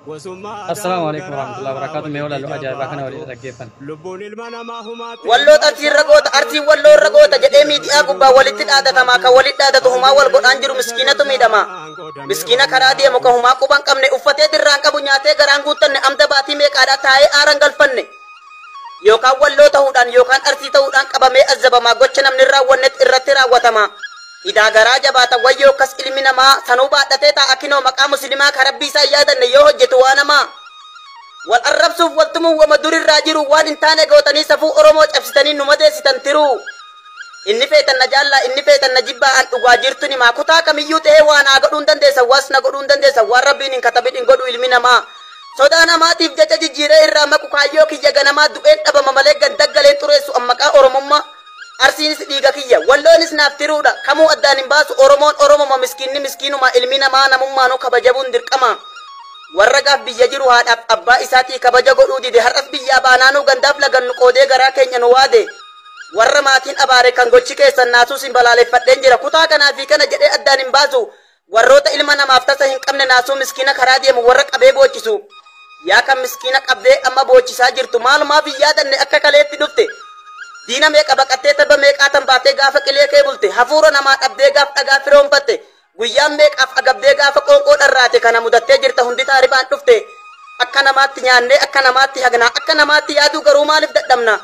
السلام عليكم ورحمة الله وبركاته. ميولا لو أجابة كنا ولي رجيفن. والله تأثير رجوت أرتي والله رجوت جدّي دي أقوى والدتي هذا تما كوالد هذا تهما والقط أنجر مسكينة تميدما مسكينة كرادي مكهما كوبان كم نأفتة درانك بنياتة كرانغوتن أمدا باتي مكارا تاي أرانغال فنّ يوكا والله تهودان يوكان أرتي تهودان كبامي أزبا ما قتشنا من الراونت الرتيرا وتما إذا جراجة باتا ويو كس إلمنا ما سنوبا تتا أكينو مقام مسلما كربي سيادا نيوه جتوانا ما والأرب سوف والتمو ومدور الراجر وان انتاني قوتني سفو أرموت أفستني نمدي ستنترو إني فيتا نجالا إني فيتا نجيبا أن أغاجرتني ما كتا كميوته وانا قدون دندي سواس نقدون دندي سوار ربي نكتبت انقدو إلمنا ما سودانا ما تيف جاجا جيري الرامة كايو كي جاغانا ما دوئت أبا ممالك غندقلين ترسو أمكا أرمما أرسينس ديغا كيا واللونس نافترودا كمو أدانين باسو أرمو ما مسكينو ما إلمنا ما نمو نو كبجبون دركما warragaaf biyya jiru haadhaaf abbaa isaatii kabaja godhuu dide har'as biyyaa baanaanuu gandaaf lagannu qoodee garaa keenya nu waade warra maatiin abaare kan gochi keessan naasuus hin balaaleffadheen jira kutaa kanaa fi kana jedhee addaan hin baasu warroota ilma namaaf tasa hin qabne naasuu miskiina karaa deemu warra qabee boochisu yaa kan miskiina qabdee amma boochisaa jirtu maalumaaf hin yaadanne akka kaleetti dhufte diina meeqa baqattee tabba meeqaatan baatee gaafa qilee kee bulte hafuura namaa dhabdee gaaf dhagaa firoonfatte guyyaan meeqaaf agabdee gaafa qoonqoo dharraate kana mudattee jirta hundi taaribaan dhufte akka namaatti nyaannee akka namaatti hagnaa akka namaatti yaaduu garuu maaliif dadhabna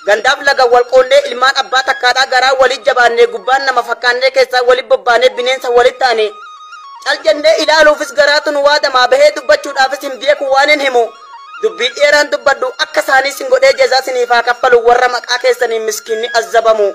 gandaaf laga wal qoonnee ilmaan abbaa takkaadhaa garaa walit jabaannee gubbaan nama fakkaannee keessaa walit bobbaanee bineensa walit taane cal jennee ilaaluufis garaatu nu waadamaa bahee dubbachuudhaafis hin beeku waan hin himu dubbii dheeraan dubbadhu akka isaanii sin godhee jazaa siniifaa kaffalu warra maqaa keessanii miskiinni azzabamu